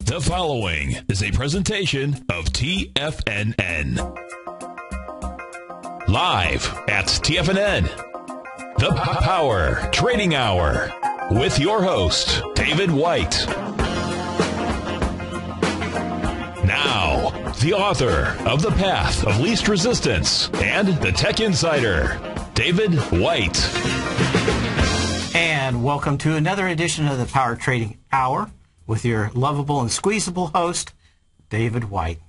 The following is a presentation of TFNN. Live at TFNN, the Power Trading Hour, with your host, David White. Now, the author of The Path of Least Resistance and the Tech Insider, David White. And welcome to another edition of the Power Trading Hour with your lovable and squeezable host, David White.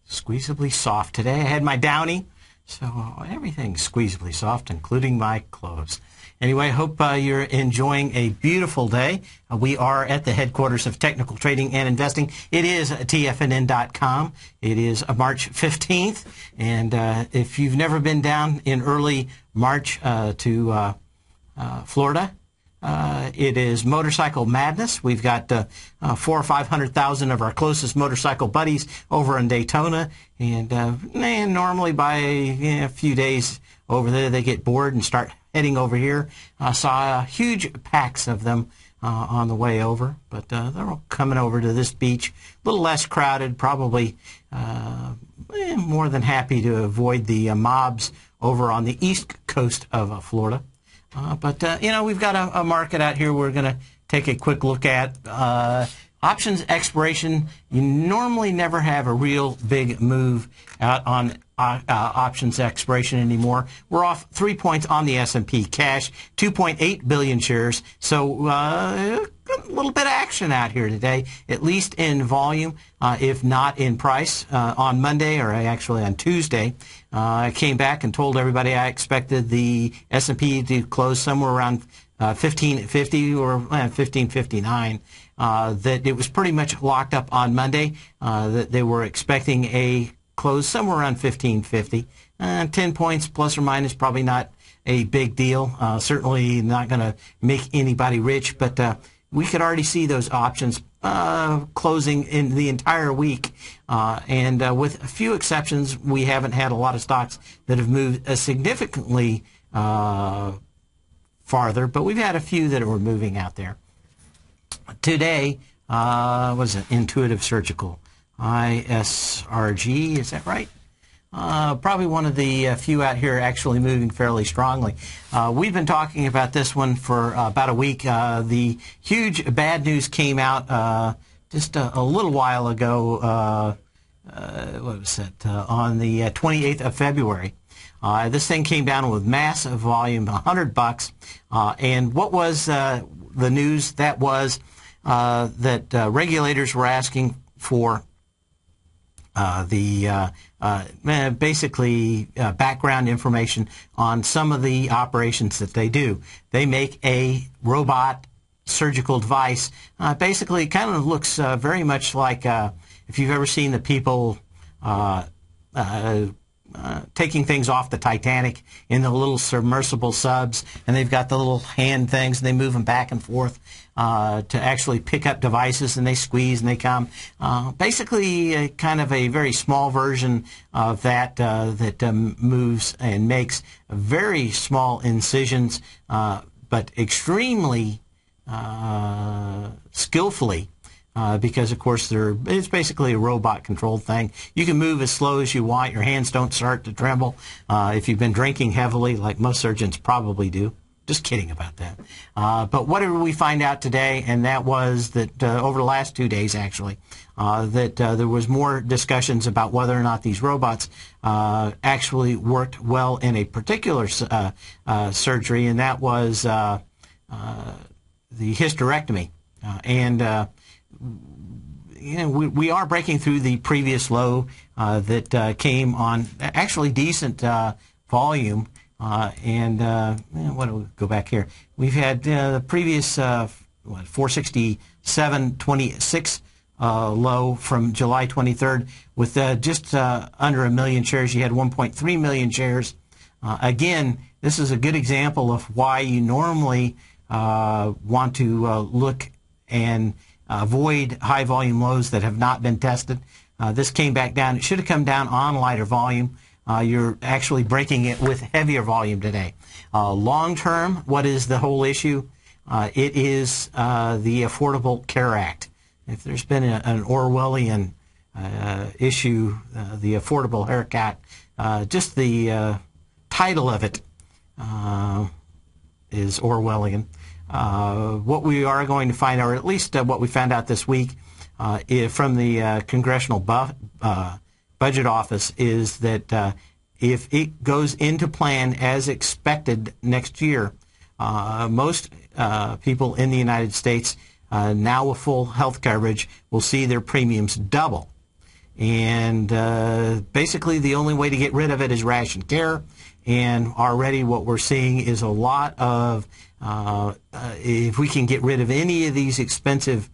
Squeezably soft today. I had my Downy, so everything's squeezably soft, including my clothes. Anyway, I hope you're enjoying a beautiful day. We are at the headquarters of Technical Trading and Investing. It is TFNN.com. It is March 15th. And if you've never been down in early March to Florida, it is Motorcycle Madness. We've got 400,000 or 500,000 of our closest motorcycle buddies over in Daytona, and normally by a few days over there they get bored and start heading over here. I saw huge packs of them on the way over, but they're all coming over to this beach. A little less crowded, probably more than happy to avoid the mobs over on the east coast of Florida. But we've got a market out here we're going to take a quick look at. Options expiration, you normally never have a real big move out on options expiration anymore. We're off 3 points on the S&P. Cash, 2.8 billion shares. So a little bit of action out here today, at least in volume, if not in price. On Monday, or actually on Tuesday, I came back and told everybody I expected the S&P to close somewhere around 1550 or 1559. That it was pretty much locked up on Monday. That they were expecting a close somewhere around 1550. 10 points plus or minus, probably not a big deal. Certainly not going to make anybody rich, but we could already see those options closing in the entire week. And with a few exceptions, we haven't had a lot of stocks that have moved significantly farther, but we've had a few that were moving out there. Today, was it Intuitive Surgical, ISRG, is that right? Probably one of the few out here actually moving fairly strongly. We've been talking about this one for about a week. The huge bad news came out just a little while ago. What was it? On the 28th of February. This thing came down with massive volume, $100. And what was the news? That was that regulators were asking for basically background information on some of the operations that they do. They make a robot surgical device. Basically, it kind of looks very much like if you've ever seen the people taking things off the Titanic in the little submersible subs, and they've got the little hand things, and they move them back and forth to actually pick up devices, and they squeeze and they come. Basically, kind of a very small version of that that moves and makes very small incisions, but extremely skillfully. Because, of course, it's basically a robot-controlled thing. You can move as slow as you want. Your hands don't start to tremble if you've been drinking heavily, like most surgeons probably do. Just kidding about that. But what did we find out today? And that was that over the last 2 days, actually, that there was more discussions about whether or not these robots actually worked well in a particular surgery, and that was the hysterectomy. We are breaking through the previous low that came on actually decent volume. What do we go back here? We've had the previous 467.26 low from July 23rd with just under 1 million shares. You had 1.3 million shares. Again, this is a good example of why you normally want to look and avoid high volume lows that have not been tested. This came back down. It should have come down on lighter volume. You're actually breaking it with heavier volume today. Long term, what is the whole issue? It is the Affordable Care Act. if there's been an Orwellian issue, the Affordable Care Act, just the title of it is Orwellian. What we are going to find, or at least what we found out this week from the Congressional Budget Office, is that if it goes into plan as expected next year, most people in the United States now with full health coverage will see their premiums double. And basically the only way to get rid of it is ration care. And already what we're seeing is a lot of, if we can get rid of any of these expensive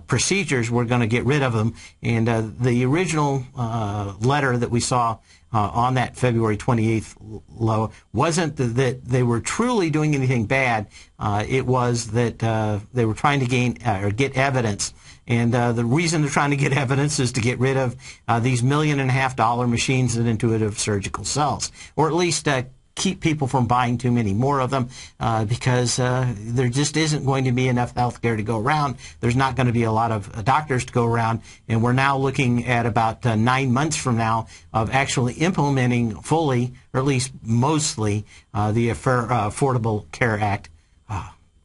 procedures, we're going to get rid of them. And the original letter that we saw on that February 28th low wasn't that they were truly doing anything bad. It was that they were trying to gain or get evidence. And the reason they're trying to get evidence is to get rid of these $1.5 million machines at Intuitive Surgical sells, or at least keep people from buying too many more of them, because there just isn't going to be enough health care to go around. There's not going to be a lot of doctors to go around, and we're now looking at about 9 months from now of actually implementing fully, or at least mostly, the Affordable Care Act.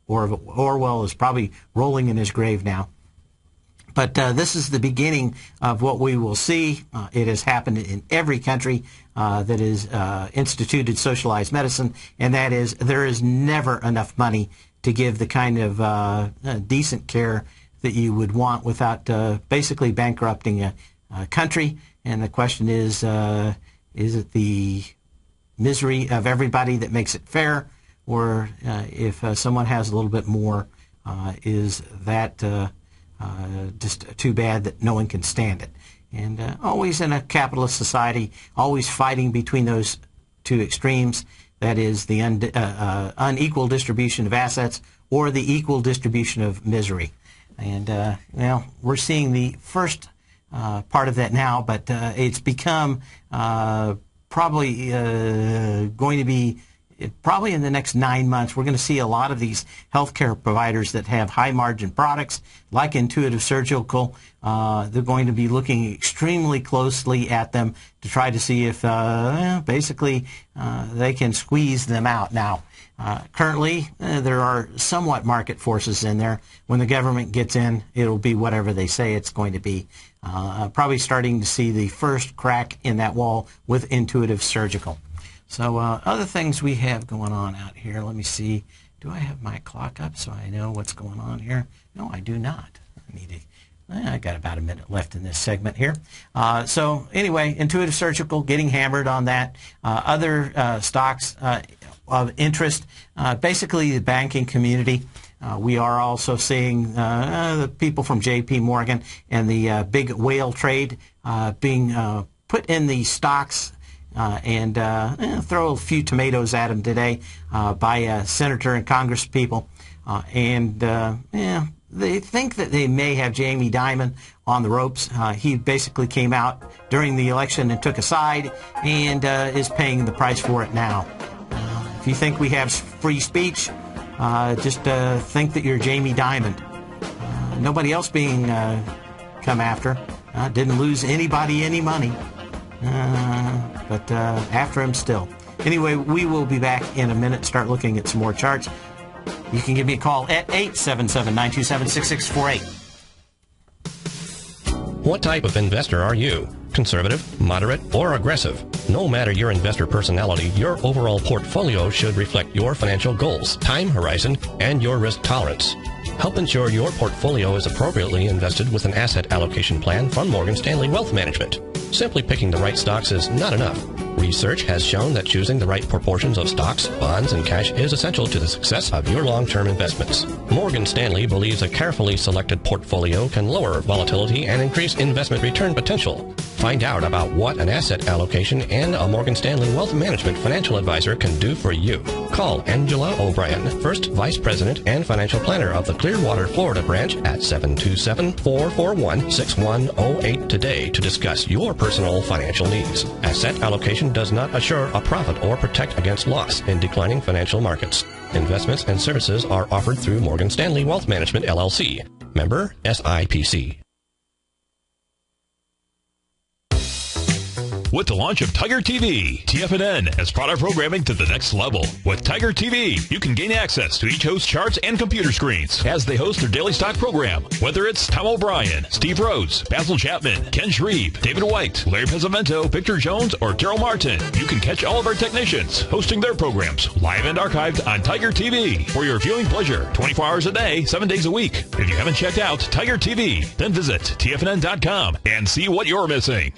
Orwell is probably rolling in his grave now. But this is the beginning of what we will see. It has happened in every country that is instituted socialized medicine, and that is there is never enough money to give the kind of decent care that you would want without basically bankrupting a country. And the question is it the misery of everybody that makes it fair, or if someone has a little bit more, is that just too bad that no one can stand it? And always in a capitalist society, always fighting between those two extremes, that is the unequal distribution of assets or the equal distribution of misery. And well, we're seeing the first part of that now, but it's become probably going to be probably in the next 9 months, we're going to see a lot of these healthcare providers that have high-margin products, like Intuitive Surgical. They're going to be looking extremely closely at them to try to see if, basically, they can squeeze them out. Now, currently, there are somewhat market forces in there. When the government gets in, it'll be whatever they say it's going to be. Probably starting to see the first crack in that wall with Intuitive Surgical. So other things we have going on out here. Let me see. Do I have my clock up so I know what's going on here? No, I do not. I got about a minute left in this segment here. So anyway, Intuitive Surgical getting hammered on that. Other stocks of interest, basically the banking community. We are also seeing the people from J.P. Morgan and the big whale trade being put in the stocks, and throw a few tomatoes at them today by senator and Congress people. They think that they may have Jamie Dimon on the ropes. He basically came out during the election and took a side, and is paying the price for it now. If you think we have free speech, just think that you're Jamie Dimon. Nobody else being come after. Didn't lose anybody any money. But after him still. Anyway, we will be back in a minute, start looking at some more charts. You can give me a call at 877-927-6648. What type of investor are you? Conservative, moderate, or aggressive? No matter your investor personality, your overall portfolio should reflect your financial goals, time horizon, and your risk tolerance. Help ensure your portfolio is appropriately invested with an asset allocation plan from Morgan Stanley Wealth Management. Simply picking the right stocks is not enough. Research has shown that choosing the right proportions of stocks, bonds, and cash is essential to the success of your long-term investments. Morgan Stanley believes a carefully selected portfolio can lower volatility and increase investment return potential. Find out about what an asset allocation and a Morgan Stanley Wealth Management financial advisor can do for you. Call Angela O'Brien, First Vice President and Financial Planner of the Clearwater, Florida branch at 727-441-6108 today to discuss your personal financial needs. Asset allocation does not assure a profit or protect against loss in declining financial markets. Investments and services are offered through Morgan Stanley Wealth Management, LLC. Member SIPC. With the launch of Tiger TV, TFNN has brought our programming to the next level. With Tiger TV, you can gain access to each host's charts and computer screens as they host their daily stock program. Whether it's Tom O'Brien, Steve Rhodes, Basil Chapman, Ken Shreve, David White, Larry Pesavento, Victor Jones, or Daryl Martin, you can catch all of our technicians hosting their programs live and archived on Tiger TV for your viewing pleasure 24 hours a day, 7 days a week. If you haven't checked out Tiger TV, then visit TFNN.com and see what you're missing.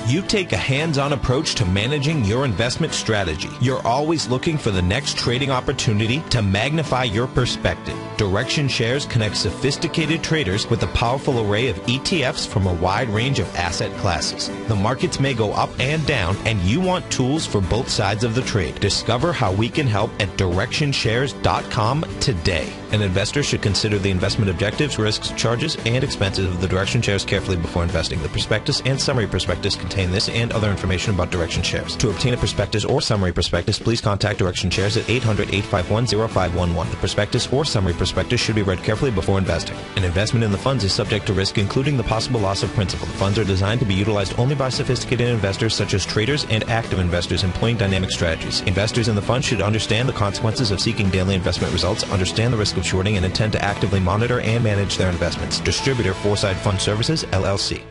You take a hands-on approach to managing your investment strategy. You're always looking for the next trading opportunity to magnify your perspective. Direction Shares connects sophisticated traders with a powerful array of ETFs from a wide range of asset classes. The markets may go up and down, and you want tools for both sides of the trade. Discover how we can help at DirectionShares.com today. An investor should consider the investment objectives, risks, charges, and expenses of the Direction Shares carefully before investing. The prospectus and summary prospectus contain this and other information about Direction Shares. To obtain a prospectus or summary prospectus, please contact Direction Shares at 800-851-0511. The prospectus or summary prospectus should be read carefully before investing. An investment in the funds is subject to risk, including the possible loss of principal. The funds are designed to be utilized only by sophisticated investors such as traders and active investors employing dynamic strategies. Investors in the fund should understand the consequences of seeking daily investment results, understand the risk of shorting, and intend to actively monitor and manage their investments. Distributor Foresight Fund Services, LLC.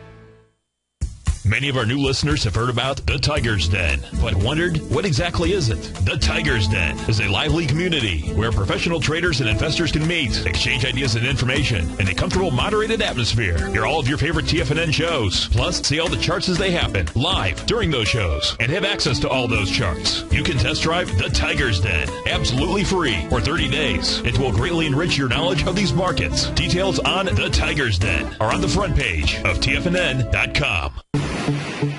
Many of our new listeners have heard about the Tiger's Den, but wondered, what exactly is it? The Tiger's Den is a lively community where professional traders and investors can meet, exchange ideas and information in a comfortable, moderated atmosphere. Hear all of your favorite TFNN shows, plus see all the charts as they happen live during those shows, and have access to all those charts. You can test drive the Tiger's Den absolutely free for 30 days. It will greatly enrich your knowledge of these markets. Details on the Tiger's Den are on the front page of TFNN.com.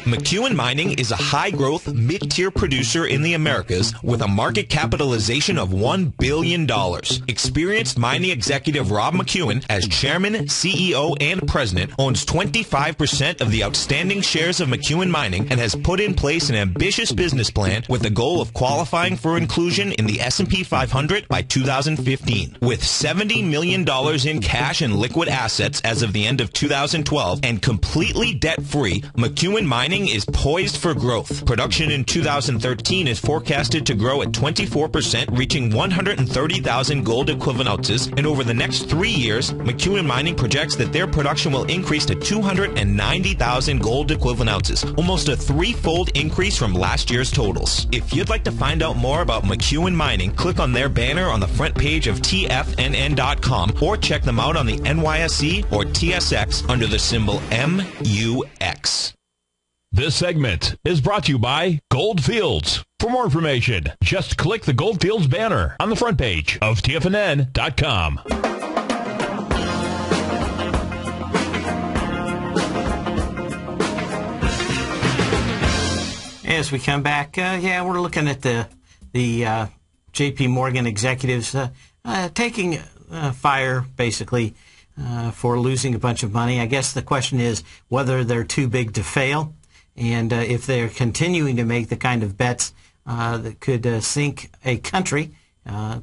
McEwen Mining is a high-growth, mid-tier producer in the Americas with a market capitalization of $1 billion. Experienced mining executive Rob McEwen, as chairman, CEO, and president, owns 25% of the outstanding shares of McEwen Mining and has put in place an ambitious business plan with the goal of qualifying for inclusion in the S&P 500 by 2015. With $70 million in cash and liquid assets as of the end of 2012 and completely debt-free, McEwen Mining is poised for growth. Production in 2013 is forecasted to grow at 24%, reaching 130,000 gold equivalent ounces, and over the next 3 years, McEwen Mining projects that their production will increase to 290,000 gold equivalent ounces, almost a threefold increase from last year's totals. If you'd like to find out more about McEwen Mining, click on their banner on the front page of TFNN.com or check them out on the NYSE or TSX under the symbol MUX. This segment is brought to you by Goldfields. For more information, just click the Goldfields banner on the front page of TFNN.com. As we come back, we're looking at the J.P. Morgan executives taking fire, basically, for losing a bunch of money. I guess the question is whether they're too big to fail. And if they're continuing to make the kind of bets that could sink a country,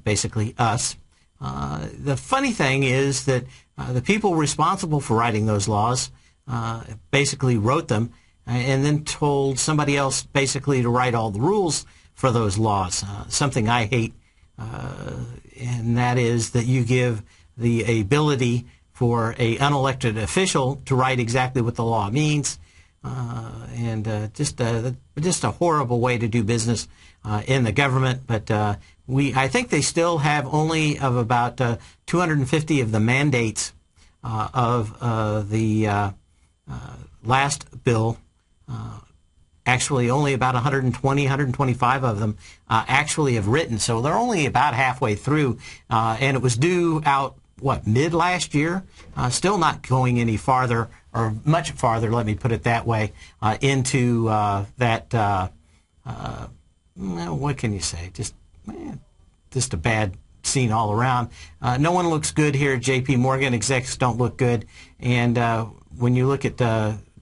basically us. The funny thing is that the people responsible for writing those laws basically wrote them and then told somebody else basically to write all the rules for those laws. Something I hate, and that is that you give the ability for an unelected official to write exactly what the law means. Just a horrible way to do business in the government. But I think they still have only of about 250 of the mandates of the last bill. Actually, only about 125 of them actually have written. So they're only about halfway through, and it was due out mid last year. Still not going any farther, or much farther, let me put it that way, into that, what can you say, just a bad scene all around. No one looks good here. J.P. Morgan execs don't look good, and when you look at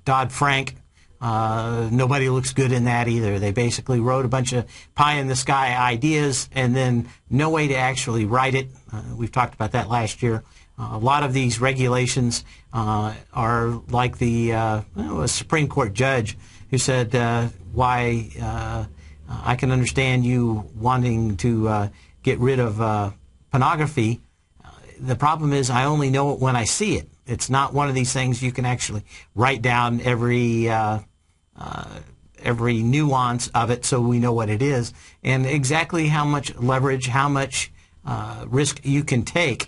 Dodd-Frank, nobody looks good in that either. They basically wrote a bunch of pie-in-the-sky ideas and then no way to actually write it. We've talked about that last year. A lot of these regulations are like the Supreme Court judge who said, why I can understand you wanting to get rid of pornography. The problem is I only know it when I see it. It's not one of these things you can actually write down every nuance of it so we know what it is and exactly how much leverage, how much risk you can take.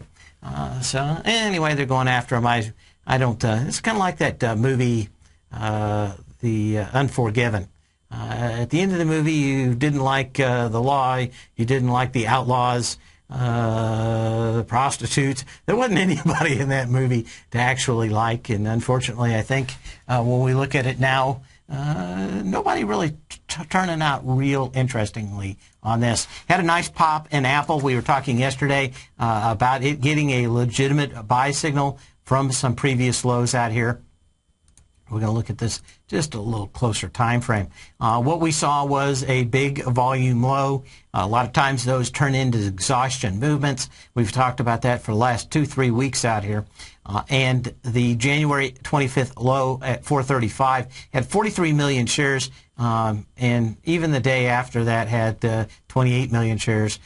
So anyway, they're going after him. I don't. It's kind of like that movie, The Unforgiven. At the end of the movie, you didn't like the law. You didn't like the outlaws, the prostitutes. There wasn't anybody in that movie to actually like. And unfortunately, I think when we look at it now, nobody really turning out real interestingly on this. Had a nice pop in Apple. We were talking yesterday about it getting a legitimate buy signal from some previous lows out here. We're going to look at this just a little closer time frame. What we saw was a big volume low. A lot of times those turn into exhaustion movements. We've talked about that for the last 2-3 weeks out here. And the January 25th low at 435 had 43 million shares. And even the day after that had 28 million shares.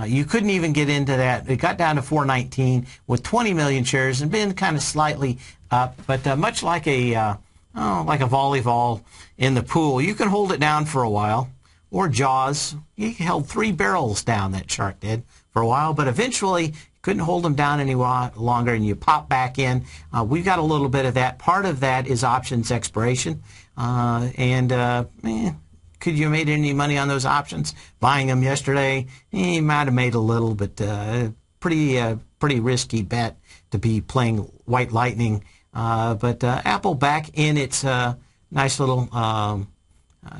You couldn't even get into that. It got down to 419 with 20 million shares and been kind of slightly up. But much like a volleyball in the pool, you can hold it down for a while. Or Jaws, he held 3 barrels down, that shark did, for a while. But eventually, couldn't hold them down any longer, and you pop back in. We've got a little bit of that. Part of that is options expiration. Could you have made any money on those options? Buying them yesterday, you might have made a little, but pretty risky bet to be playing White Lightning. But Apple back in its nice little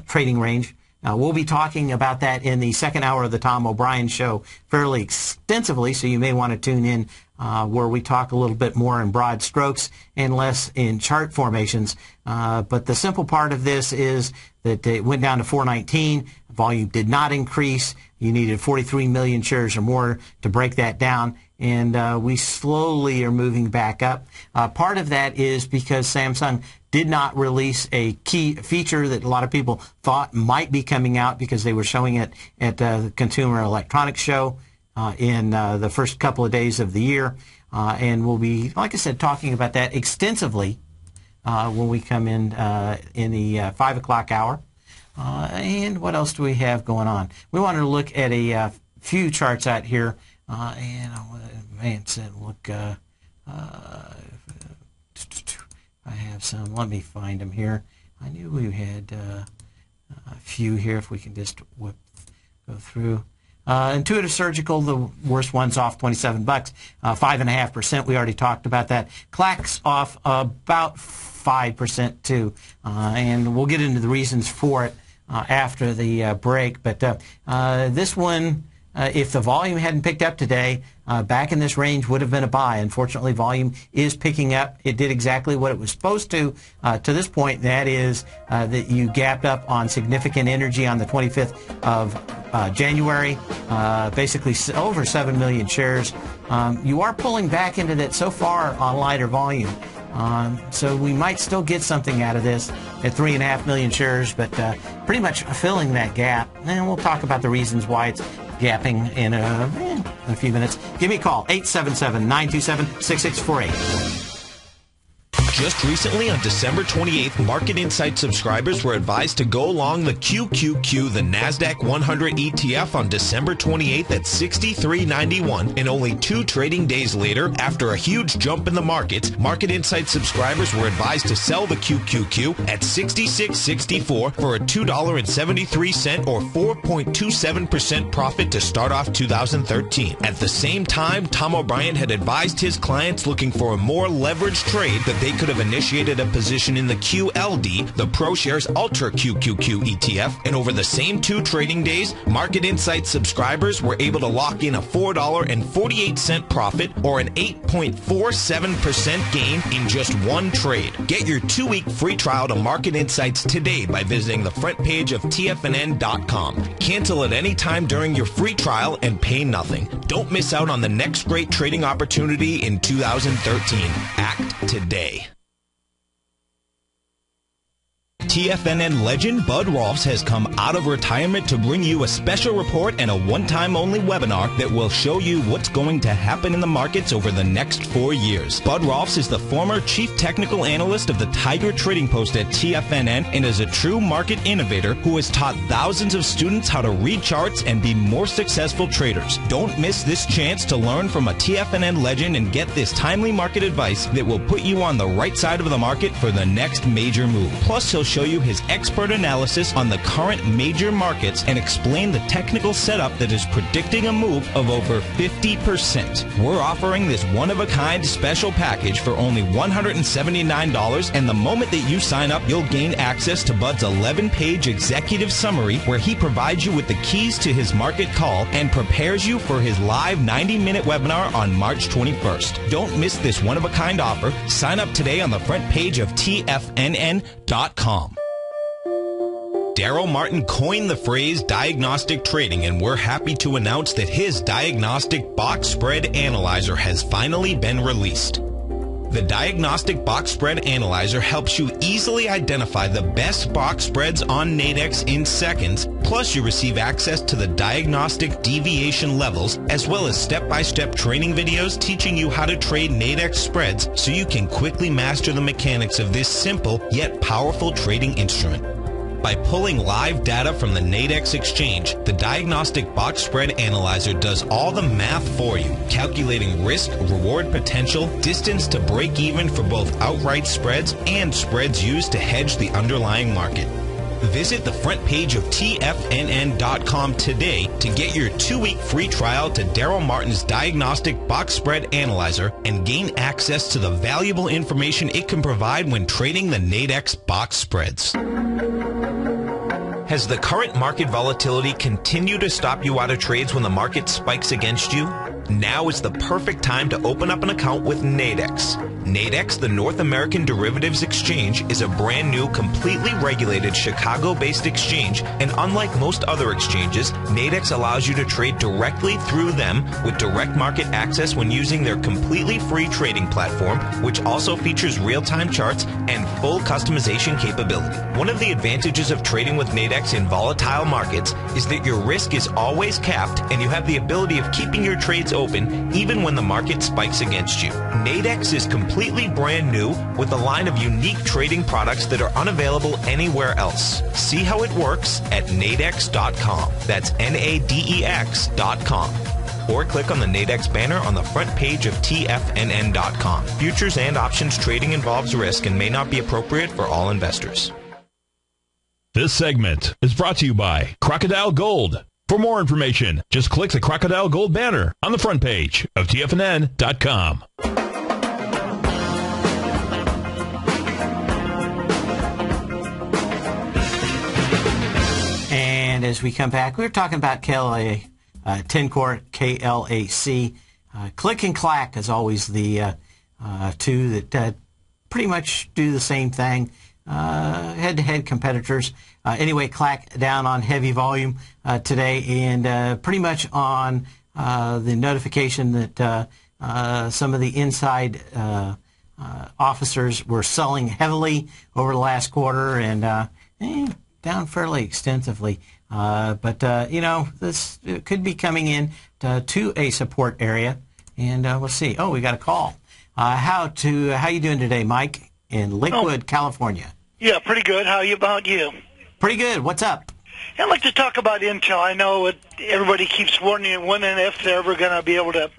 trading range. We'll be talking about that in the second hour of the Tom O'Brien Show fairly extensively, so you may want to tune in where we talk a little bit more in broad strokes and less in chart formations. But the simple part of this is that it went down to 419. Volume did not increase. You needed 43 million shares or more to break that down. And we slowly are moving back up. Part of that is because Samsung did not release a key feature that a lot of people thought might be coming out because they were showing it at the Consumer Electronics Show in the first couple of days of the year. And we'll be, like I said, talking about that extensively when we come in the 5 o'clock hour. And what else do we have going on? We wanted to look at a few charts out here. And I want to advance and look. I have some. Let me find them here. I knew we had a few here. If we can just go through. Intuitive Surgical, the worst one's off $27, 5.5%. We already talked about that. Clack's off about 5% too, and we'll get into the reasons for it after the break. But this one. If the volume hadn't picked up today, back in this range would have been a buy. Unfortunately, volume is picking up. It did exactly what it was supposed to this point. That is that you gapped up on significant energy on the 25th of January, basically over 7 million shares. You are pulling back into that so far on lighter volume. So we might still get something out of this at 3.5 million shares, but pretty much filling that gap. And we'll talk about the reasons why it's gapping in a few minutes. Give me a call, 877-927-6648. Just recently, on December 28th, Market Insight subscribers were advised to go long the QQQ, the NASDAQ 100 ETF, on December 28th at $63.91. And only 2 trading days later, after a huge jump in the markets, Market Insight subscribers were advised to sell the QQQ at $66.64 for a $2.73 or 4.27% profit to start off 2013. At the same time, Tom O'Brien had advised his clients looking for a more leveraged trade that they could have initiated a position in the QLD, the ProShares Ultra QQQ ETF, and over the same 2 trading days, Market Insights subscribers were able to lock in a $4.48 profit or an 8.47% gain in just 1 trade. Get your 2-week free trial to Market Insights today by visiting the front page of TFNN.com. Cancel at any time during your free trial and pay nothing. Don't miss out on the next great trading opportunity in 2013. Act today. TFNN legend Bud Rolfs has come out of retirement to bring you a special report and a one-time only webinar that will show you what's going to happen in the markets over the next 4 years. Bud Rolfs is the former chief technical analyst of the Tiger Trading Post at TFNN and is a true market innovator who has taught thousands of students how to read charts and be more successful traders. Don't miss this chance to learn from a TFNN legend and get this timely market advice that will put you on the right side of the market for the next major move. Plus, he'll show you his expert analysis on the current major markets and explain the technical setup that is predicting a move of over 50%. We're offering this one-of-a-kind special package for only $179, and the moment that you sign up, you'll gain access to Bud's 11-page executive summary where he provides you with the keys to his market call and prepares you for his live 90-minute webinar on March 21st. Don't miss this one-of-a-kind offer. Sign up today on the front page of TFNN.com. Daryl Martin coined the phrase diagnostic trading, and we're happy to announce that his diagnostic box spread analyzer has finally been released. The Diagnostic Box Spread Analyzer helps you easily identify the best box spreads on Nadex in seconds, plus you receive access to the diagnostic deviation levels, as well as step-by-step training videos teaching you how to trade Nadex spreads so you can quickly master the mechanics of this simple yet powerful trading instrument. By pulling live data from the Nadex exchange, the Diagnostic Box Spread Analyzer does all the math for you, calculating risk, reward potential, distance to break even for both outright spreads and spreads used to hedge the underlying market. Visit the front page of TFNN.com today to get your 2-week free trial to Daryl Martin's Diagnostic Box Spread Analyzer and gain access to the valuable information it can provide when trading the Nadex box spreads. Has the current market volatility continued to stop you out of trades when the market spikes against you? Now is the perfect time to open up an account with Nadex. Nadex, the North American Derivatives Exchange, is a brand new, completely regulated Chicago-based exchange, and unlike most other exchanges, Nadex allows you to trade directly through them with direct market access when using their completely free trading platform, which also features real-time charts and full customization capability. One of the advantages of trading with Nadex in volatile markets is that your risk is always capped and you have the ability of keeping your trades open even when the market spikes against you. Nadex is completely brand new with a line of unique trading products that are unavailable anywhere else. See how it works at nadex.com. That's NADEX.com. Or click on the Nadex banner on the front page of TFNN.com. Futures and options trading involves risk and may not be appropriate for all investors. This segment is brought to you by Crocodile Gold. For more information, just click the Crocodile Gold banner on the front page of TFNN.com. And as we come back, we were talking about KLA, 10-core KLAC. Click and Clack is always the two that pretty much do the same thing. Head-to-head competitors. Anyway, Clack down on heavy volume today, and pretty much on the notification that some of the inside officers were selling heavily over the last quarter and down fairly extensively. But you know, this could be coming in to a support area, and we'll see. Oh, we got a call. How you doing today, Mike, in Lakewood, California? Yeah, pretty good. How about you? Pretty good. What's up? I'd like to talk about Intel. I know everybody keeps wondering if they're ever going to be able to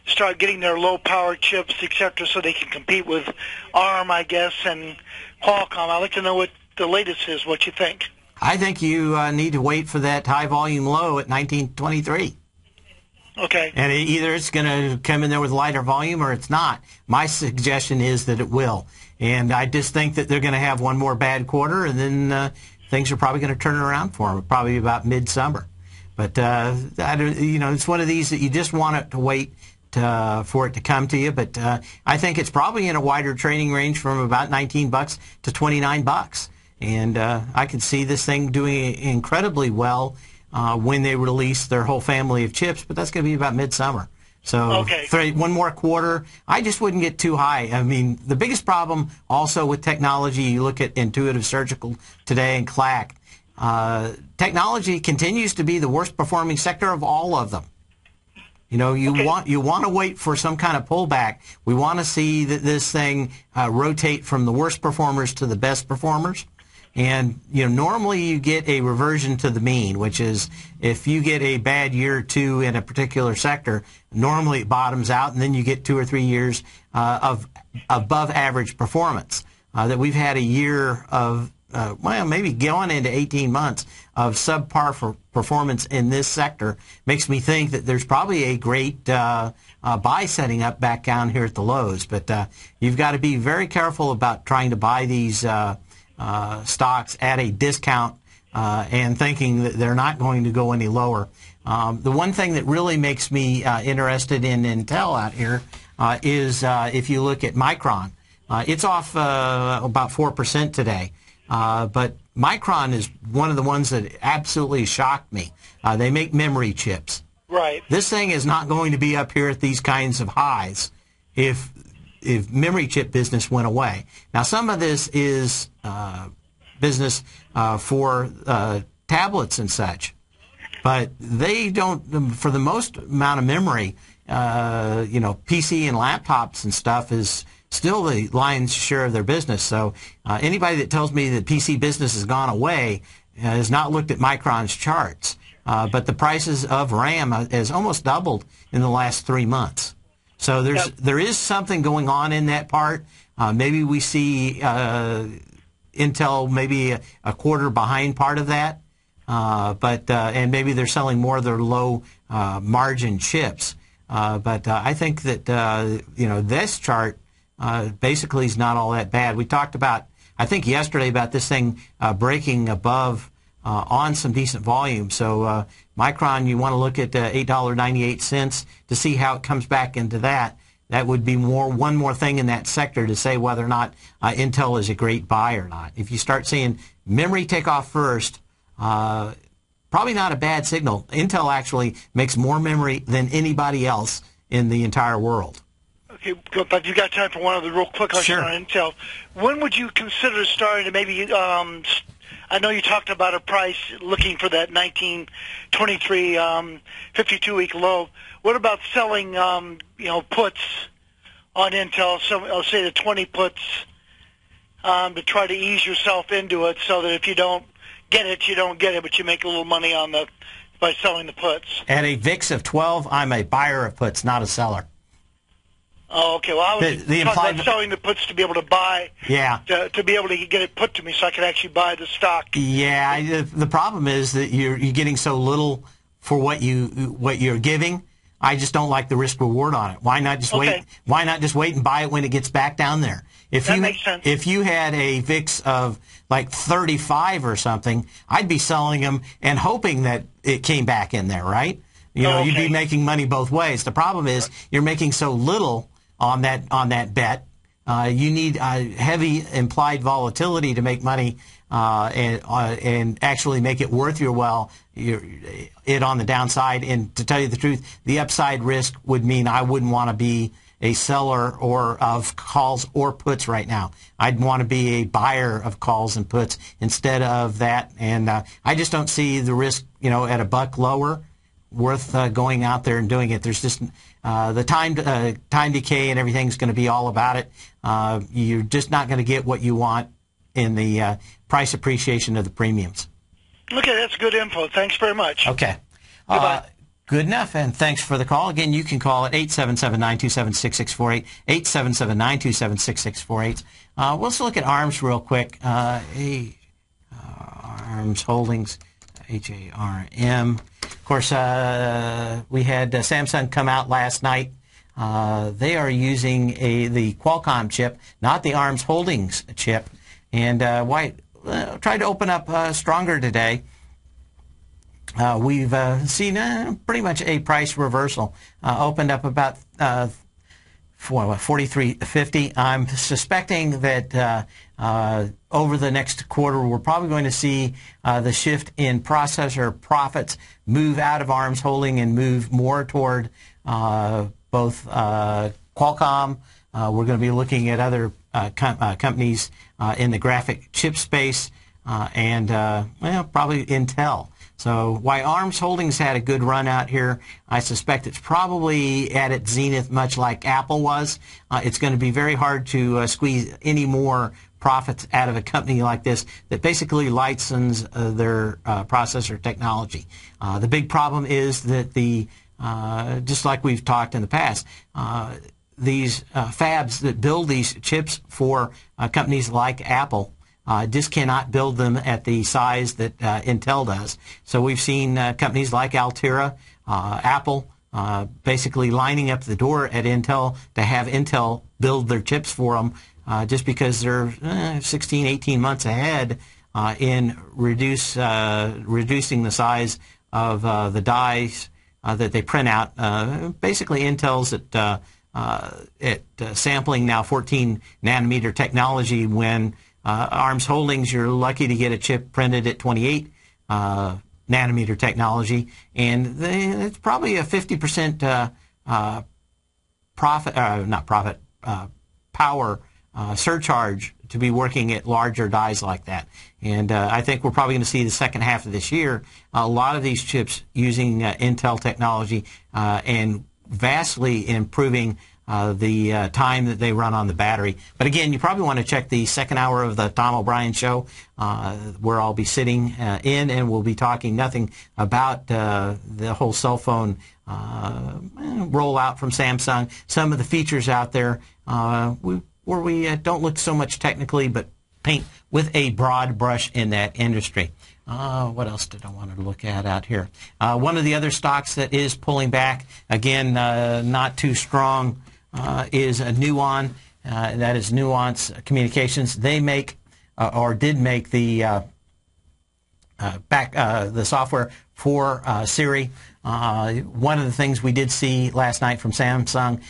start getting their low-power chips, etc., so they can compete with ARM, I guess, and Qualcomm. I'd like to know what the latest is, what you think. I think you need to wait for that high-volume low at 1923. Okay. And either it's going to come in there with lighter volume or it's not. My suggestion is that it will. And I just think that they're going to have one more bad quarter, and then things are probably going to turn around for them, probably about midsummer. But, it's one of these that you just want it to wait for it to come to you. But I think it's probably in a wider trading range from about $19 to $29. And I can see this thing doing incredibly well when they release their whole family of chips, but that's going to be about midsummer. So one more quarter, I just wouldn't get too high. I mean, the biggest problem also with technology, you look at Intuitive Surgical today and CLAC, technology continues to be the worst performing sector of all of them. You know, you want to wait for some kind of pullback. We want to see that this thing rotate from the worst performers to the best performers. And, normally you get a reversion to the mean, which is if you get a bad year or two in a particular sector, normally it bottoms out, and then you get 2 or 3 years of above average performance. That we've had a year of, maybe going into 18 months of subpar performance in this sector makes me think that there's probably a great buy setting up back down here at the lows. But you've got to be very careful about trying to buy these stocks at a discount and thinking that they're not going to go any lower. The one thing that really makes me interested in Intel out here is if you look at Micron. It's off about 4% today, but Micron is one of the ones that absolutely shocked me. They make memory chips. Right. This thing is not going to be up here at these kinds of highs if memory chip business went away. Now, some of this is business for tablets and such, but they don't, for the most amount of memory, PC and laptops and stuff is still the lion's share of their business. So anybody that tells me that PC business has gone away has not looked at Micron's charts. But the prices of RAM has almost doubled in the last 3 months. So there is something going on in that part. Maybe we see Intel maybe a quarter behind part of that, and maybe they're selling more of their low margin chips. But I think that this chart basically is not all that bad. We talked about, I think yesterday, about this thing breaking above on some decent volume. So Micron, you want to look at $8.98 to see how it comes back into that. That would be one more thing in that sector to say whether or not Intel is a great buy or not. If you start seeing memory take off first, probably not a bad signal. Intel actually makes more memory than anybody else in the entire world. Okay, but you got time for one other real quick question on Intel. When would you consider starting to maybe I know you talked about a price looking for that 1923 52-week low. What about selling, puts on Intel? So I'll say the 20 puts to try to ease yourself into it, so that if you don't get it, you don't get it, but you make a little money by selling the puts. At a VIX of 12, I'm a buyer of puts, not a seller. Oh, okay. Well, I was talking about selling the puts to be able to buy. Yeah. To be able to get it put to me, so I could actually buy the stock. Yeah. The problem is that you're getting so little for what you're giving. I just don't like the risk reward on it. Why not just wait? Why not just wait and buy it when it gets back down there? That makes sense. If you had a VIX of like 35 or something, I'd be selling them and hoping that it came back in there, right? You'd be making money both ways. The problem is you're making so little on that bet. You need heavy implied volatility to make money and actually make it worth your while. It on the downside, and to tell you the truth, the upside risk would mean I wouldn't want to be a seller of calls or puts right now. I'd want to be a buyer of calls and puts instead of that, and I just don't see the risk, at $1 lower, worth going out there and doing it. There's just the time decay and everything's going to be all about it. You're just not going to get what you want in the price appreciation of the premiums. Okay, that's good info. Thanks very much. Okay. Goodbye. Good enough, and thanks for the call. Again, you can call at 877-927-6648, 877-927-6648. Let's look at ARMS real quick. ARMS Holdings. HARM. Of course, we had Samsung come out last night. They are using the Qualcomm chip, not the ARMS Holdings chip. And White tried to open up stronger today. We've seen pretty much a price reversal. Opened up about 43.50. I'm suspecting that over the next quarter, we're probably going to see the shift in processor profits move out of ARMS Holding and move more toward both Qualcomm. We're going to be looking at other companies in the graphic chip space and probably Intel. So while ARMS Holdings had a good run out here, I suspect it's probably at its zenith, much like Apple was. It's going to be very hard to squeeze any more profits out of a company like this that basically licenses their processor technology. The big problem is that just like we've talked in the past, these fabs that build these chips for companies like Apple just cannot build them at the size that Intel does. So we've seen companies like Altera, Apple, basically lining up the door at Intel to have Intel build their chips for them just because they're 16, 18 months ahead in reducing the size of the dies that they print out. Basically, Intel's at sampling now 14 nanometer technology when ARMS Holdings, you're lucky to get a chip printed at 28 nanometer technology, and it's probably a 50% power surcharge to be working at larger dies like that. And I think we're probably going to see the second half of this year a lot of these chips using Intel technology and vastly improving the time that they run on the battery. But again, you probably want to check the second hour of the Tom O'Brien Show, where I'll be sitting in, and we'll be talking nothing about the whole cell phone rollout from Samsung, some of the features out there where we don't look so much technically, but paint with a broad brush in that industry. What else did I want to look at out here? One of the other stocks that is pulling back, again, not too strong, is Nuon. That is Nuance Communications. They make or did make the the software for Siri. One of the things we did see last night from Samsung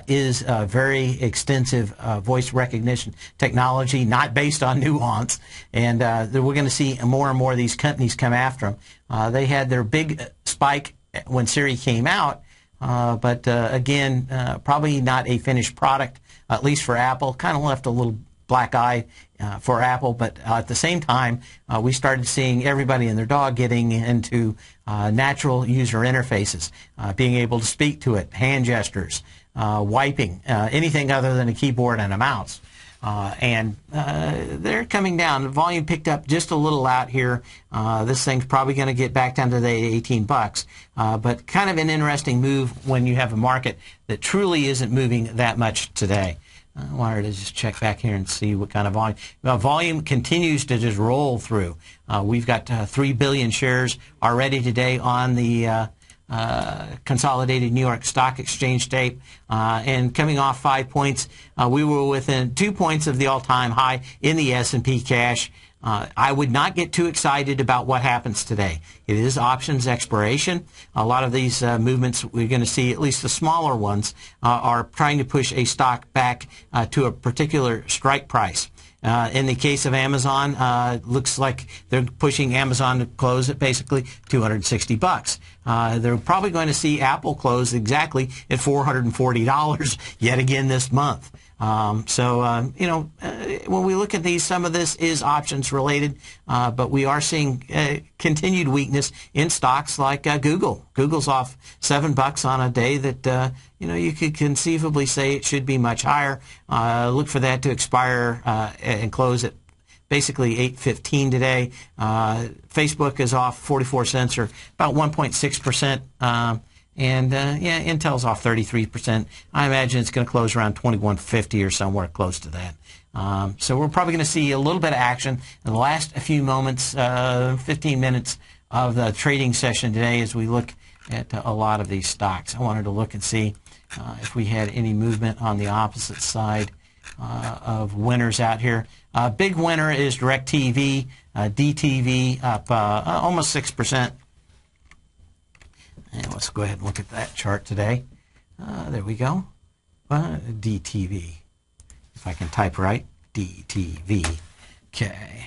is very extensive voice recognition technology, not based on Nuance, and we're going to see more and more of these companies come after them. They had their big spike when Siri came out, but again, probably not a finished product, at least for Apple. Kind of left a little black eye for Apple, but at the same time, we started seeing everybody and their dog getting into natural user interfaces, being able to speak to it, hand gestures, wiping, anything other than a keyboard and a mouse. And they're coming down. The volume picked up just a little out here. This thing's probably going to get back down to the $18, but kind of an interesting move when you have a market that truly isn't moving that much today. I wanted to just check back here and see what kind of volume. Volume continues to just roll through. We've got 3 billion shares already today on the consolidated New York Stock Exchange tape, and coming off 5 points, we were within 2 points of the all-time high in the S&P cash. I would not get too excited about what happens today. It is options expiration. A lot of these movements we're going to see, at least the smaller ones, are trying to push a stock back to a particular strike price. In the case of Amazon, looks like they're pushing Amazon to close at basically $260. They're probably going to see Apple close exactly at $440 yet again this month. When we look at these, some of this is options related, but we are seeing continued weakness in stocks like Google. Google's off $7 on a day that you could conceivably say it should be much higher. Look for that to expire and close at basically 8.15 today. Facebook is off 44 cents, or about 1.6%. And Intel's off 33%. I imagine it's going to close around 21.50 or somewhere close to that. So we're probably going to see a little bit of action in the last few moments, 15 minutes of the trading session today as we look at a lot of these stocks. I wanted to look and see if we had any movement on the opposite side of winners out here. Big winner is DirecTV, DTV up almost 6%. And let's go ahead and look at that chart today. There we go. DTV. If I can type right, DTV. Okay.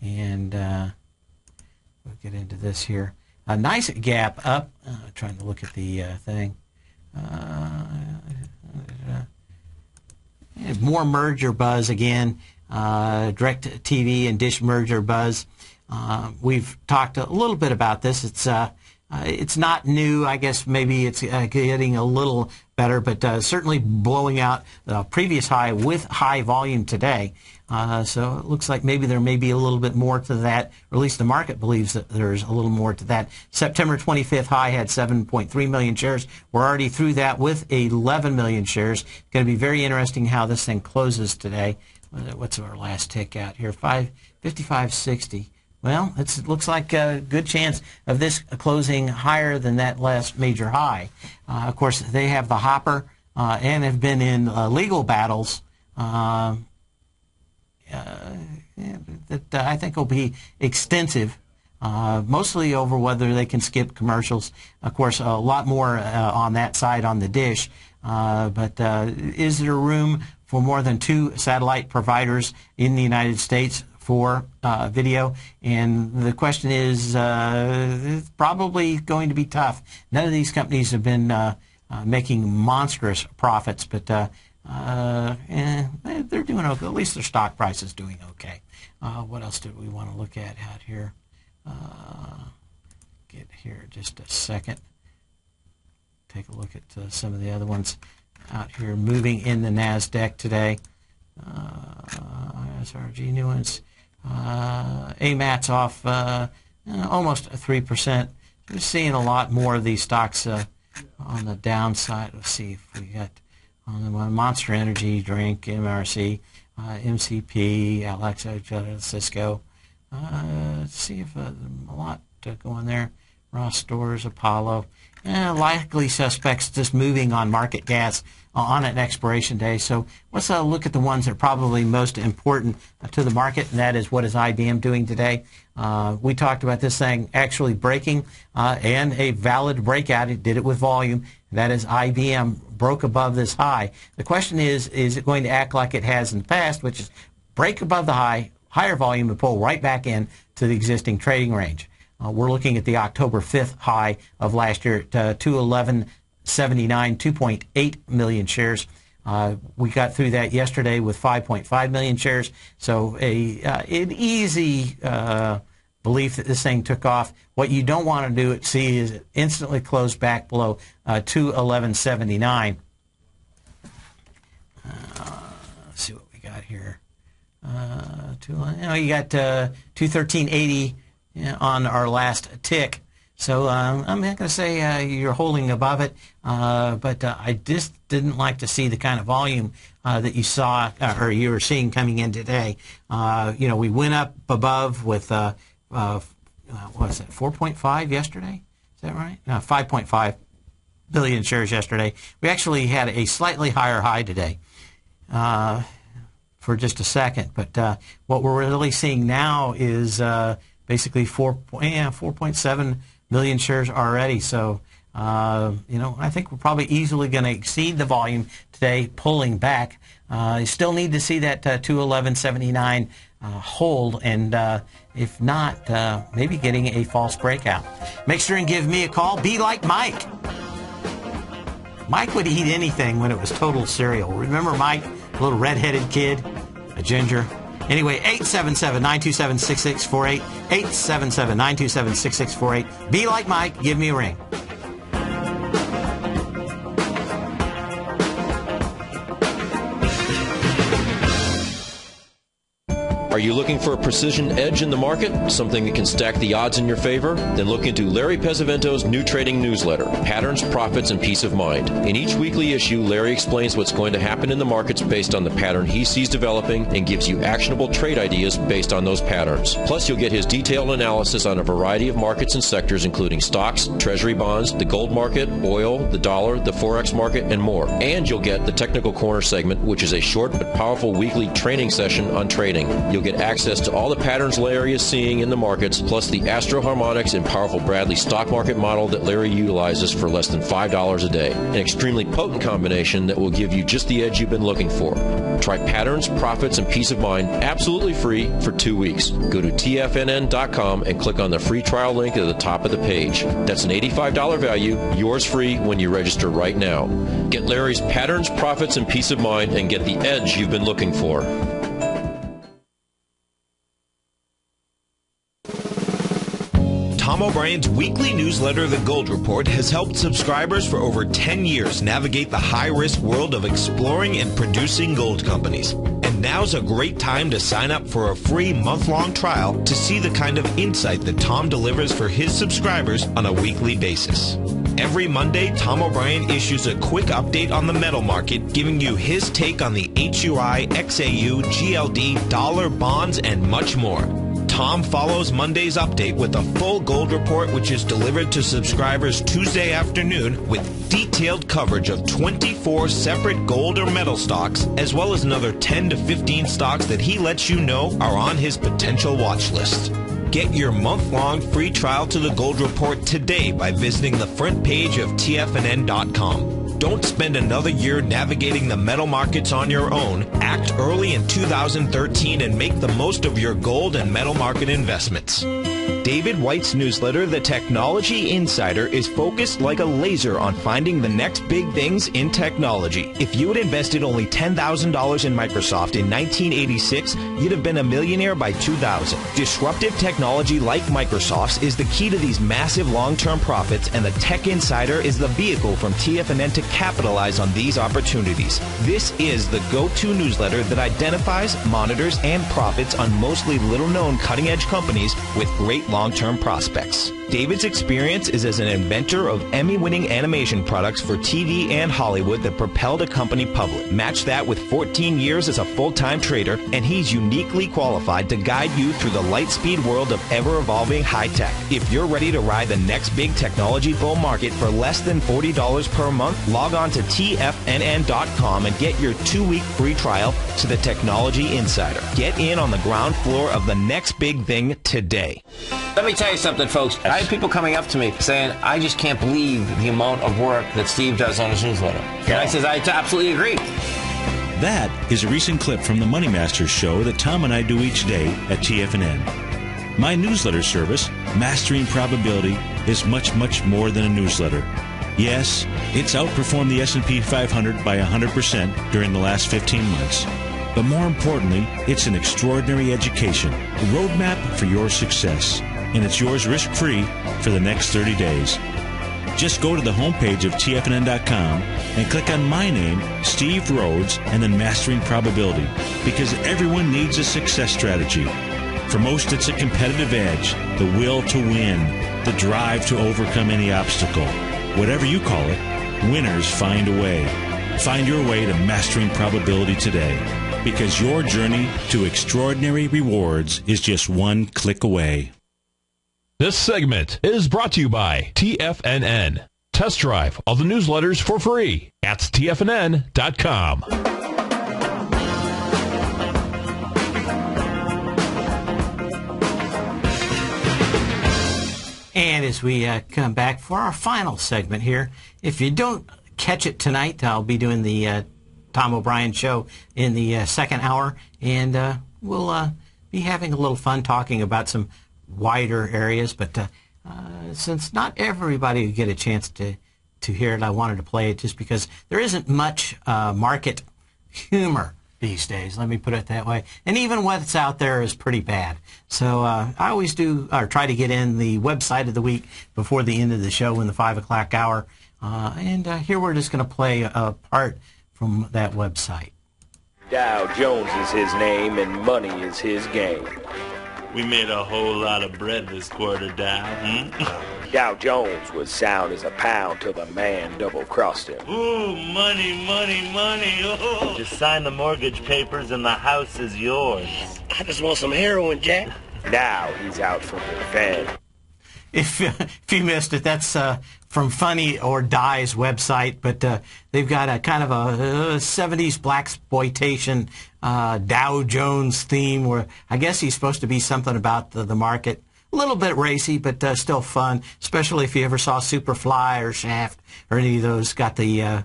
And we'll get into this here. A nice gap up. Trying to look at the thing. More merger buzz again. DirecTV and Dish merger buzz. We've talked a little bit about this. It's not new. I guess maybe it's getting a little better, but certainly blowing out the previous high with high volume today. So it looks like maybe there may be a little bit more to that, or at least the market believes that there's a little more to that. September 25th high had 7.3 million shares. We're already through that with 11 million shares. It's going to be very interesting how this thing closes today. What's our last tick out here? 55.60. Well, it looks like a good chance of this closing higher than that last major high. Of course, they have the hopper and have been in legal battles that I think will be extensive, mostly over whether they can skip commercials. Of course, a lot more on that side on the dish. But is there room for more than 2 satellite providers in the United States for video? And the question is, it's probably going to be tough. None of these companies have been making monstrous profits, but they're doing okay. At least their stock price is doing okay. What else did we want to look at out here? Get here just a second. Take a look at some of the other ones out here moving in the NASDAQ today. SRG Nuance. AMAT's off almost 3%. We're seeing a lot more of these stocks on the downside. Let's see if we got on the Monster Energy drink, MRC, MCP, Alexa, Cisco. Let's see if a lot going there. Ross Stores, Apollo. Likely suspects just moving on market gas on an expiration day. So let's look at the ones that are probably most important to the market, and that is what is IBM doing today. We talked about this thing actually breaking and a valid breakout. It did it with volume. That is IBM broke above this high. The question is it going to act like it has in the past, which is break above the high, higher volume, and pull right back in to the existing trading range? We're looking at the October 5th high of last year at 211.79, 2.8 million shares. We got through that yesterday with 5.5 million shares. So an easy belief that this thing took off. What you don't want to see is it instantly close back below 211.79. Let's see what we got here. You got 213.80. On our last tick. So I'm not going to say you're holding above it, but I just didn't like to see the kind of volume that you saw or you were seeing coming in today. We went up above with, what was it, 4.5 yesterday? Is that right? No, 5.5 billion shares yesterday. We actually had a slightly higher high today for just a second. But what we're really seeing now is basically 4.7 million shares already. So, I think we're probably easily going to exceed the volume today, pulling back. You still need to see that 211.79 hold, and if not, maybe getting a false breakout. Make sure and give me a call. Be like Mike. Mike would eat anything when it was total cereal. Remember Mike, a little red-headed kid, a ginger? Anyway, 877-927-6648, 877-927-6648. Be like Mike. Give me a ring. Are you looking for a precision edge in the market? Something that can stack the odds in your favor? Then look into Larry Pesavento's new trading newsletter, Patterns, Profits, and Peace of Mind. In each weekly issue, Larry explains what's going to happen in the markets based on the pattern he sees developing and gives you actionable trade ideas based on those patterns. Plus, you'll get his detailed analysis on a variety of markets and sectors, including stocks, treasury bonds, the gold market, oil, the dollar, the forex market, and more. And you'll get the Technical Corner segment, which is a short but powerful weekly training session on trading. You'll get access to all the patterns Larry is seeing in the markets, plus the Astro Harmonics and powerful Bradley stock market model that Larry utilizes for less than $5 a day. An extremely potent combination that will give you just the edge you've been looking for. Try Patterns, Profits, and Peace of Mind absolutely free for 2 weeks. Go to tfnn.com and click on the free trial link at the top of the page. That's an $85 value, yours free when you register right now. Get Larry's Patterns, Profits, and Peace of Mind and get the edge you've been looking for. Tom O'Brien's weekly newsletter, The Gold Report, has helped subscribers for over 10 years navigate the high-risk world of exploring and producing gold companies. And now's a great time to sign up for a free month-long trial to see the kind of insight that Tom delivers for his subscribers on a weekly basis. Every Monday, Tom O'Brien issues a quick update on the metal market, giving you his take on the HUI, XAU, GLD, dollar, bonds, and much more. Tom follows Monday's update with a full gold report, which is delivered to subscribers Tuesday afternoon with detailed coverage of 24 separate gold or metal stocks, as well as another 10 to 15 stocks that he lets you know are on his potential watch list. Get your month-long free trial to the Gold Report today by visiting the front page of tfnn.com. Don't spend another year navigating the metal markets on your own. Act early in 2013 and make the most of your gold and metal market investments. David White's newsletter, The Technology Insider, is focused like a laser on finding the next big things in technology. If you had invested only $10,000 in Microsoft in 1986, you'd have been a millionaire by 2000. Disruptive technology like Microsoft's is the key to these massive long-term profits, and the Tech Insider is the vehicle from TFNN to capitalize on these opportunities. This is the go-to newsletter that identifies, monitors, and profits on mostly little-known cutting-edge companies with great long-term prospects. David's experience is as an inventor of Emmy-winning animation products for TV and Hollywood that propelled a company public. Match that with 14 years as a full-time trader, and he's uniquely qualified to guide you through the light-speed world of ever-evolving high-tech. If you're ready to ride the next big technology bull market for less than $40 per month, log on to tfnn.com and get your 2-week free trial to the Technology Insider. Get in on the ground floor of the next big thing today. Let me tell you something, folks. I have people coming up to me saying, I just can't believe the amount of work that Steve does on his newsletter. And I says, I absolutely agree. That is a recent clip from the Money Masters show that Tom and I do each day at TFNN. My newsletter service, Mastering Probability, is much, much more than a newsletter. Yes, it's outperformed the S&P 500 by 100% during the last 15 months. But more importantly, it's an extraordinary education, a roadmap for your success. And it's yours risk-free for the next 30 days. Just go to the homepage of tfnn.com and click on my name, Steve Rhodes, and then Mastering Probability, because everyone needs a success strategy. For most, it's a competitive edge, the will to win, the drive to overcome any obstacle. Whatever you call it, winners find a way. Find your way to Mastering Probability today, because your journey to extraordinary rewards is just one click away. This segment is brought to you by TFNN. Test drive all the newsletters for free at tfnn.com. And as we come back for our final segment here, if you don't catch it tonight, I'll be doing the Tom O'Brien show in the second hour, and we'll be having a little fun talking about some wider areas, but since not everybody will get a chance to hear it, I wanted to play it just because there isn't much market humor these days, let me put it that way, and even what's out there is pretty bad. So I always do try to get in the website of the week before the end of the show in the 5 o'clock hour, and here we're just going to play a part from that website. Dow Jones is his name and money is his game. We made a whole lot of bread this quarter, Dow. Dow Jones was sound as a pound till the man double-crossed him. Ooh, money, money, money. Oh. Just sign the mortgage papers and the house is yours. I just want some heroin, Jack. Now he's out for revenge. If you missed it, that's from Funny or Die's website, but they've got a kind of a 70s blaxploitation Dow Jones theme where I guess he's supposed to be something about the market. A little bit racy, but still fun, especially if you ever saw Superfly or Shaft or any of those. Got the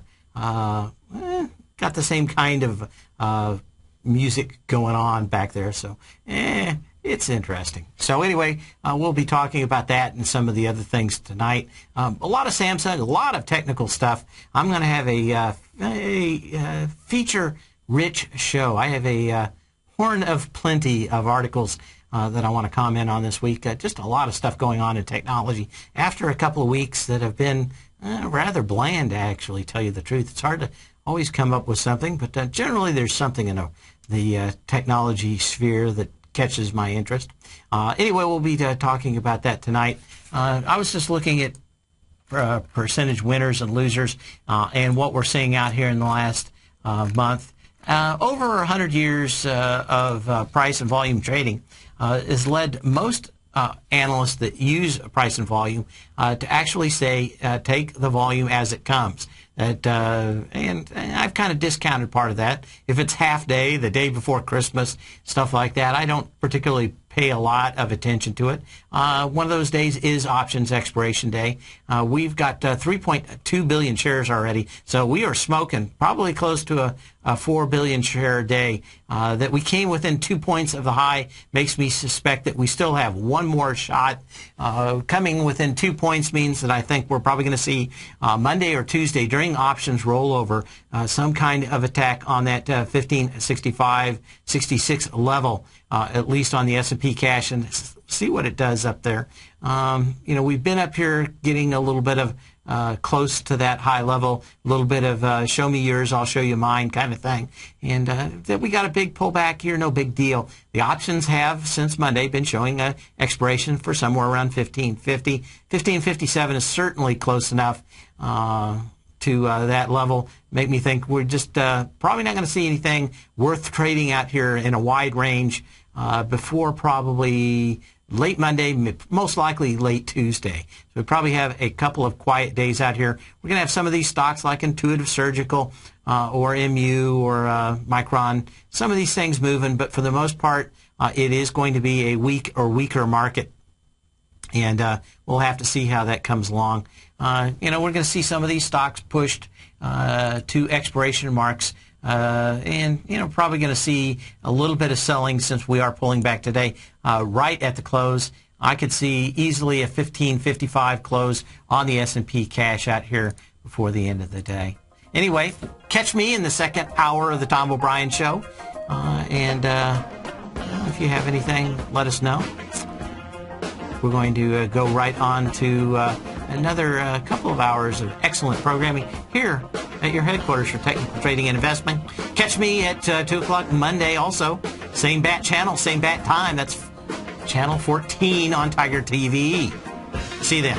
same kind of music going on back there, so it's interesting. So anyway, we'll be talking about that and some of the other things tonight. A lot of Samsung, a lot of technical stuff. I'm going to have a feature-rich show. I have a horn of plenty of articles that I want to comment on this week. Just a lot of stuff going on in technology. After a couple of weeks that have been rather bland, to actually tell you the truth. It's hard to always come up with something, but generally there's something in the technology sphere that catches my interest. Anyway, we'll be talking about that tonight. I was just looking at percentage winners and losers and what we're seeing out here in the last month. Over 100 years of price and volume trading has led most analysts that use price and volume to actually say take the volume as it comes. And I've kind of discounted part of that. If it's half day, the day before Christmas, stuff like that, I don't particularly pay a lot of attention to it. One of those days is options expiration day. We've got 3.2 billion shares already, so we are smoking probably close to a 4 billion share day. That we came within 2 points of the high makes me suspect that we still have one more shot. Coming within 2 points means that I think we're probably going to see Monday or Tuesday during options rollover some kind of attack on that 1565, 66 level, at least on the S&P cash, and see what it does up there. We've been up here getting a little bit of close to that high level, a little bit of show me yours, I'll show you mine kind of thing. And that we got a big pullback here, no big deal. The options have, since Monday, been showing expiration for somewhere around 1550. 1557 is certainly close enough to that level. Make me think we're just probably not going to see anything worth trading out here in a wide range before probably late Monday, most likely late Tuesday. So we probably have a couple of quiet days out here. We're going to have some of these stocks like Intuitive Surgical or MU or Micron, some of these things moving, but for the most part, it is going to be a weak or weaker market. And we'll have to see how that comes along. We're going to see some of these stocks pushed to expiration marks. And probably going to see a little bit of selling since we are pulling back today right at the close. I could see easily a 1555 close on the S&P cash out here before the end of the day. Anyway, catch me in the second hour of the Tom O'Brien Show. And if you have anything, let us know. We're going to go right on to another couple of hours of excellent programming here at your headquarters for technical trading and investment. Catch me at 2 o'clock Monday also. Same bat channel, same bat time. That's channel 14 on Tiger TV. See you then.